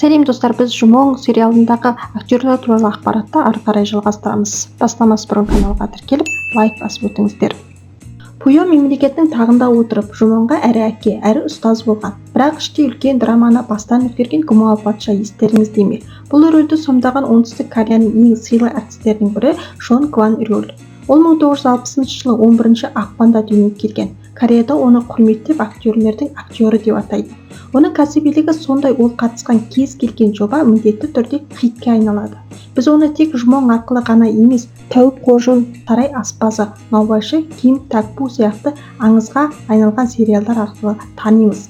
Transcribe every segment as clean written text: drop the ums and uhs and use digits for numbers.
Сәлем достар, біз Жұмон сериалындағы актерлер туралы ақпаратты ары қарай жалғастырамыз. Бастамас бұрын каналға тіркеліп, лайк басып өтіңіздер. Пуйо мемлекеттің тағында отырып, Жұмонға әрі әке, әрі ұстаз болған. Бірақ іште үлкен драманы бастан өткерген Гумао патша естеріңізде ме? Бұл рөлді сомдаған оңтүстік Кореяның ең сыйлы әртістердің бірі Шон Кван рөл. Ол 1960 жылы 11 ақпанда дүниеге келген. Кореяда оны құрметтеп актерлердің актері деп атайды. Оның кәсібилігі сондай, ол қатысқан кез келген жоба міндетті түрде хитке айналады. Біз оны тек Жұмон арқылы ғана емес, Тәуіп Қожун, Тарай аспазы, наубайшы Ким Такпу сияқты аңызға айналған сериалдар арқылы танимыз.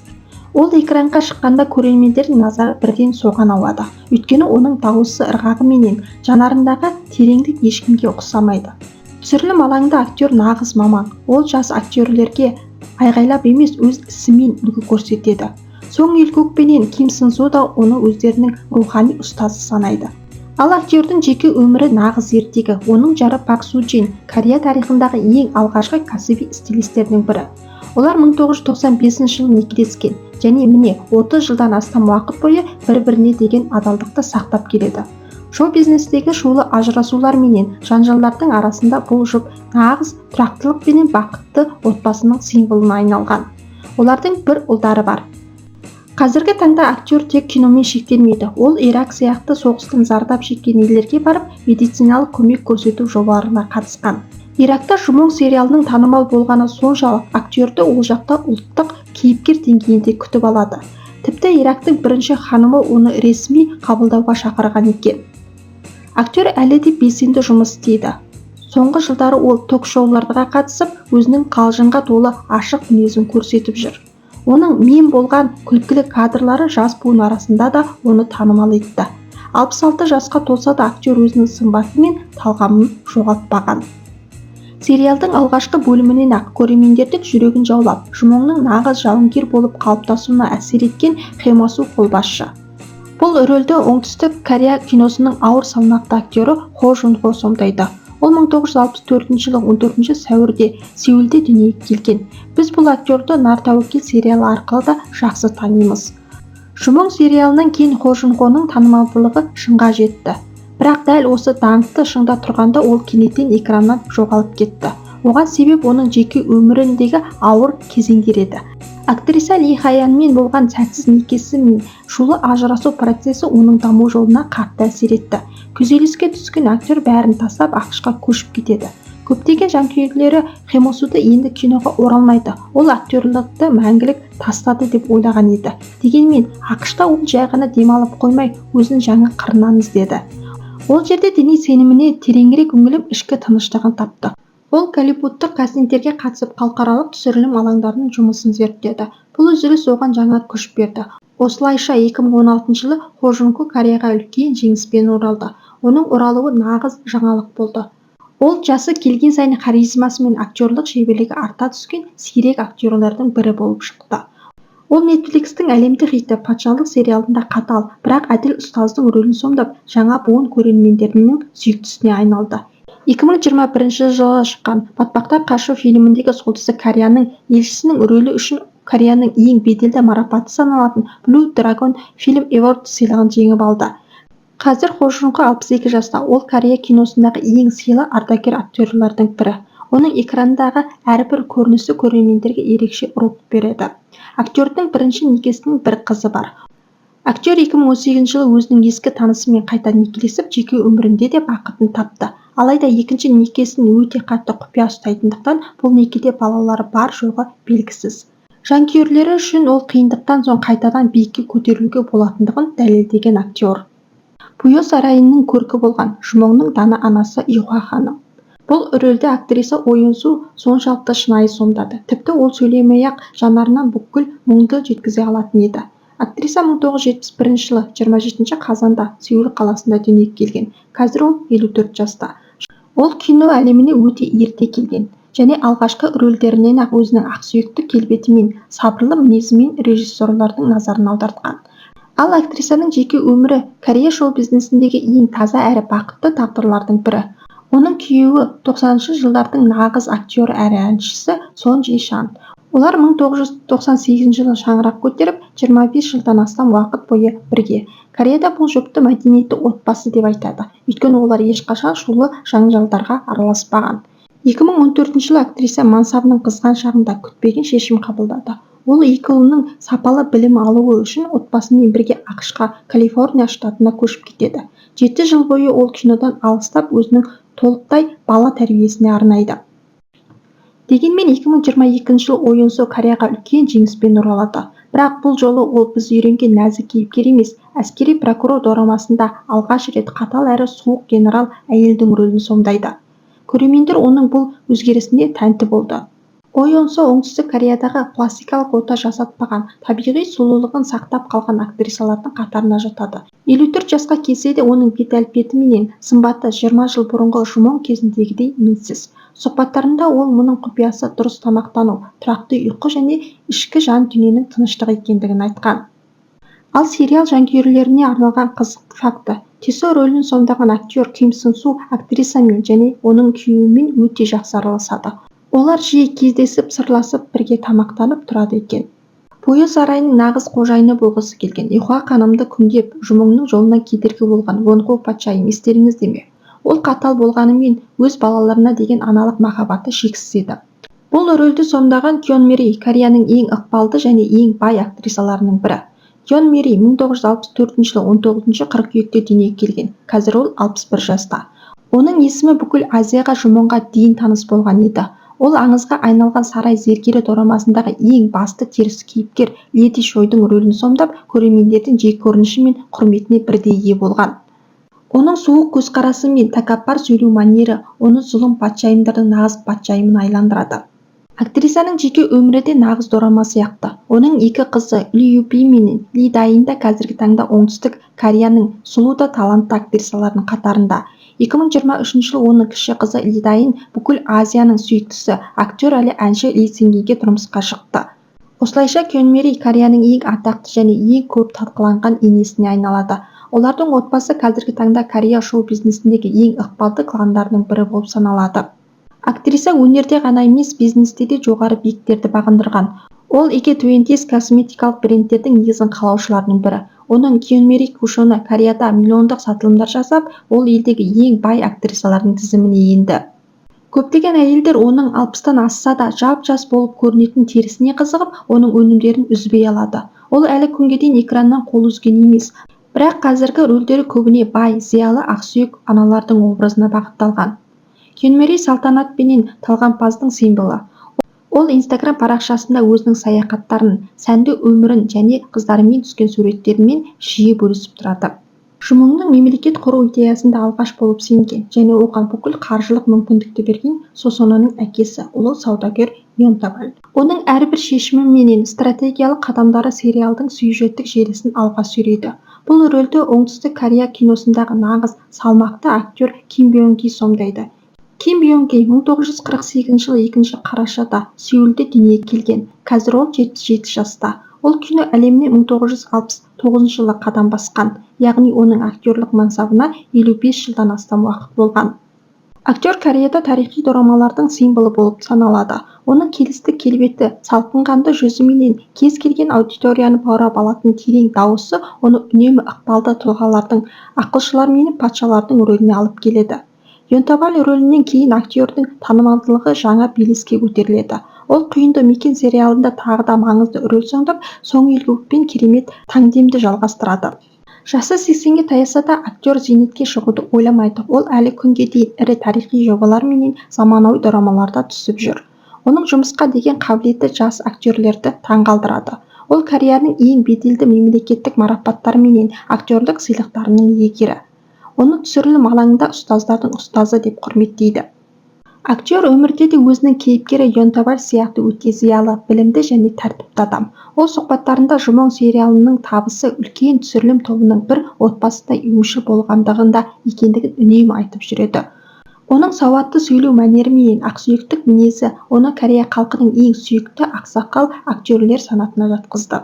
Ол экранға шыққанда көрермендердің назары бірден соған ауады. Өйткені оның дауысы ырғағы менен жанарындағы тереңдік ешкімге ұқсамайды. Түсірілім алаңында актер нағыз маман. Ол жас актерлерге айғайлап емес, өз ісімен үлгі көрсетеді. Соң Илкукпенен Ким Сынсу да оны өздерінің рухани ұстазы санайды. Ал актердің жеке өмірі нағыз ертегі. Оның жары Пак Су Джин Корея тарихындағы ең алғашқы кәсіби стилистердің бірі. Олар 1995 жылы некелескен және міне 30 жылдан астам уақыт бойы бір-біріне деген адалдықты сақтап келеді. Шоу-бизнестегі шулы ажырасулар менен жанжалдардың арасында бұл жұп нағыз тұрақтылық пенен бақытты отбасының символына айналған. Олардың бір ұлдары бар. Қазіргі таңда актер тек киномен шектелмейді. Ол Ирак сияқты соғыстың зардап шеккен елдерге барып, медициналық көмек көрсету жобаларына қатысқан. Иракта Жұмон сериалының танымал болғаны соншалық, актерді ол жақта ұлттық кейіпкер деңгейінде күтіп алады. Тіпті Ирактың бірінші ханымы оны ресми қабылдауға шақырған екен. Актер әлі де белсенді жұмыс істейді. Соңғы жылдары ол ток-шоуларға қатысып, өзінің қалжыңға толы ашық мінезін көрсетіп жүр. Оның мен болған күлкілі кадрлары жас буын арасында да оны танымал етті. 66 жасқа толса да актер өзінің сымбаты мен талғамын жоғалтпаған. Сериалдың алғашқы бөлімінен ақ көрермендердің жүрегін жаулап, Жұмонның нағыз жауынгер болып қалыптасуына әсер еткен Хемосу қолбасшы. Бұл рөлді оңтүстік Корея киносының ауыр салмақты актері Хо Жун Хо сомдайды. Ол 1964 жылы 14 сәуірде Сеулде дүниеге келген. Біз бұл актерді Нар Тәуекел сериалы арқылы да жақсы танимыз. Жұмон сериалынан кейін Хо Жун Хоның танымалдылығы шыңға жетті. Бірақ дәл осы даңқты шыңда тұрғанда ол кенеттен экраннан жоғалып кетті. Оған себеп оның жеке өміріндегі ауыр кезеңдер еді. Актриса Ли Хаянмен болған сәтсіз некесі мен шулы ажырасу процесі оның даму жолына қатты әсер етті. Күйзеліске түскен актер бәрін тастап ақш-қа көшіп кетеді. Көптеген жанкүйерлері Хемосуды енді киноға оралмайды. Ол актерлікті мәңгілік тастады деп ойлаған еді. Дегенмен ақш-та ол жай ғана демалып қоймай, өзін жаңа қырынан іздеді. Ол жерде діни сеніміне тереңірек үңіліп, ішкі тыныштығын тапты. Ол голливудтық кастингтерге қатысып, халықаралық түсірілім алаңдарының жұмысын зерттеді. Бұл үзіліс оған жаңа күш берді. Осылайша 2016 жылы Хо Жун Хо Кореяға үлкен жеңіспен оралды. Оның оралуы нағыз жаңалық болды. Ол жасы келген сайын харизмасы мен актерлік шеберлігі арта түскен сирек актерлердің бірі болып шықты. Ол Netflix-тің әлемдік хиті патшалық сериалында қатал, бірақ әділ ұстаздың рөлін сомдап, жаңа буын көрермендерінің сүйіктісіне айналды. 2021 жылы шыққан Батпақтап қашу фильміндегі солтүстік Кореяның елшісінің рөлі үшін Кореяның ең беделді марапаты саналатын Blue Dragon Film Award сыйлығын жеңіп алды. Қазір Хо Жун Хо 62 жаста. Ол Корея киносындағы ең сыйлы ардагер актерлердің бірі. Оның экрандағы әрбір көрінісі көрермендерге ерекше рух береді. Актердің бірінші некесінің бір қызы бар. Актер 2018 жылы өзінің ескі танысымен қайта некелесіп, жеке өмірінде де бақытын тапты. Алайда екінші некесін өте қатты құпия ұстайтындықтан бұл некеде балалары бар жоғы белгісіз. Жанкүйерлері үшін ол қиындықтан соң қайтадан биікке көтерілуге болатындығын дәлелдеген актер. Пуйо сарайының көркі болған Жұмонның дана анасы Ихуа ханым. Бұл рөлде актриса ойынсу соншалықты шынайы сомдады. Тіпті ол сөйлемей-ақ жанарынан бүкіл мұңды жеткізе алатын еді. Актриса 1971 жылы 27 қазанда Сеул қаласында дүниеге келген. Қазір ол 54 жаста. Ол кино әлеміне өте ерте келген және алғашқы рөлдерінен ақ өзінің ақсүйекті келбеті мен сабырлы мінезімен режиссерлардың назарын аудартқан. Ал актрисаның жеке өмірі Корея шоу-бизнесіндегі ең таза әрі бақытты тағдырлардың бірі. Оның күйеуі 90 жылдардың нағыз актері әрі әншісі Сон Джи Шан. Олар 1998 жылы шаңырақ көтеріп, 25 жылдан астам уақыт бойы бірге. Кореяда бұл жүкті мәдениетті отбасы деп айтады, өйткені олар ешқашан шулы жанжалдарға араласпаған. 2014 жылы актриса мансабының қызған шағында күтпеген шешім қабылдады. Ол екі ұлының сапалы білім алуы үшін отбасымен бірге ақш-қа, Калифорния штатына көшіп кетеді. 7 жыл бойы ол кинодан алыстап, өзінің толықтай бала тәрбиесіне арнайды. Дегенмен 2022 жыл ойынсы Кореяға үлкен жеңіспен оралады. Бірақ бұл жолы ол біз үйренген нәзік кейіпкер емес, әскери прокурор дорамасында алғаш рет қатал әрі суық генерал әйелдің рөлін сомдайды. Көрермендер оның бұл өзгерісіне тәнті болды. Ойонсо оңтүстік Кореядағы классикалық ота жасатпаған, табиғи сұлулығын сақтап қалған актрисалардың қатарына жатады. 54 жасқа келсе де оның бет-әлпеті менен сымбаты 20 жыл бұрынғы Жумон кезіндегідей мінсіз. Сұхбаттарында ол мұның құпиясы дұрыс тамақтану, тұрақты ұйқы және ішкі жан дүниенің тыныштығы екендігін айтқан. Ал сериал жанкүйерлеріне арналған қызық факты: Тесо рөлін сомдаған актер Ким Сын Су актрисамен және оның күйеуімен өте жақсы араласады. Олар жиі кездесіп, сырласып, бірге тамақтанып тұрады екен. Пойо сарайының нағыз қожайыны болғысы келген Ихуа ханымды күңдеп, Жумоңның жолына кедергі болған Вонхо патшайым естеріңізде ме? Ол қатал болғанымен өз балаларына деген аналық махаббаты шексіз еді. Бұл рөлді сомдаған Кён Мери Кореяның ең ықпалды және ең бай актрисаларының бірі. Кён Мери 1964 жылы 19 қыркүйекте дүниеге келген. Қазір ол 61 жаста. Оның есімі бүкіл Азияға Жумоңға дейін таныс болған еді. Ол аңызға айналған сарай зергері дорамасындағы ең басты теріс кейіпкер Леди Шойдың рөлін сомдап, көрермендердің жеккөрініші мен құрметіне бірдей ие болған. Оның суық көзқарасы мен тәкаппар сөйлеу манері оны зұлым патшайымдардың нағыз патшайымын айландырады. Актрисаның жеке өмірі де нағыз дорама сияқты. Оның екі қызы Ли Юби мен Ли Дайын да қазіргі таңда оңтүстік Кореяның сұлу да талантты актрисаларының қатарында. 2023 жылы оның кіші қызы Ли Дайын бүкіл Азияның сүйіктісі актер әлі әнші Ли Сингге тұрмысқа шықты. Осылайша Кён Мери Кореяның ең атақты және ең көп талқыланған енесіне айналады. Олардың отбасы қазіргі таңда Корея шоу-бизнесіндегі ең ықпалды кландардың бірі болып саналады. Актриса өнерде ғана емес, бизнесте де жоғары биіктерді бағындырған. Ол EG20 косметикалық брендтердің негізін қалаушыларының бірі. Оның Кён Мери Кушоны Кореяда миллиондық сатылымдар жасап, ол елдегі ең бай актрисалардың тізіміне енді. Көптеген әйелдер оның 60-тан асса да жап-жас болып көрінетін терісіне қызығып, оның өнімдерін үзбей алады. Ол әлі күнге дейін экраннан қол үзген емес. Бірақ қазіргі рөлдері көбіне бай, зиялы ақсүйек аналардың образына бағытталған. Кён Мери салтанатпенен талғампаздың символы. Ол Instagram парақшасында өзінің саяхаттарын, сәнді өмірін және қыздарымен түскен суреттерімен жиі бөлісіп тұрады. Жумоңның мемлекет құру идеясында алғаш болып сенген және оған бүкіл қаржылық мүмкіндікті берген Сосонаның әкесі, ұлы саудагер Йон Табаль. Оның әрбір шешімі менен стратегиялық қадамдары сериалдың сюжеттік желісін алға сүйрейді. Бұл рөлді оңтүстік Корея киносындағы нағыз салмақты актер Ким Бьон Ги сомдайды. Ким Бьон Ги 1948 жылы 2 қарашада Сеулде дүниеге келген. Қазір ол 77 жаста. Ол кино әлеміне 1969 жылы қадам басқан, яғни оның актерлік мансабына 55 жылдан астам уақыт болған. Актер Кореяда тарихи дорамалардың символы болып саналады. Оның келісті келбеті, салқынқанды жүзі менен кез келген аудиторияны баурап алатын терең дауысы оны үнемі ықпалды тұлғалардың, ақылшылар мен патшалардың рөліне алып келеді. Йон Табаль рөлінен кейін актердің танымалдылығы жаңа белеске көтеріледі. Ол құйынды мекен сериалында тағы да маңызды рөл сомдап, соң елгөкпен керемет таңдемді жалғастырады. Жасы 80-ге таяса да актер зейнетке шығуды ойламайды. Ол әлі күнге дейін ірі тарихи жобалар менен заманауи дорамаларда түсіп жүр. Оның жұмысқа деген қабілеті жас актерлерді таңғалдырады. Ол Кореяның ең беделді мемлекеттік марапаттары менен актерлік сыйлықтарының иегері. Оны түсірілім алаңында ұстаздардың ұстазы деп құрметтейді. Актер өмірде де өзінің кейіпкері Йон Табаль сияқты өте зиялы, білімді және тәртіпті адам. Ол сұхбаттарында Жумоң сериалының табысы үлкен түсірілім тобының бір отбасында үйміші болғандығында екендігін үнемі айтып жүреді. Оның сауатты сөйлеу мәнері мен ақсүйектік мінезі оны Корея халқының ең сүйікті ақсақал актерлер санатына жатқызды.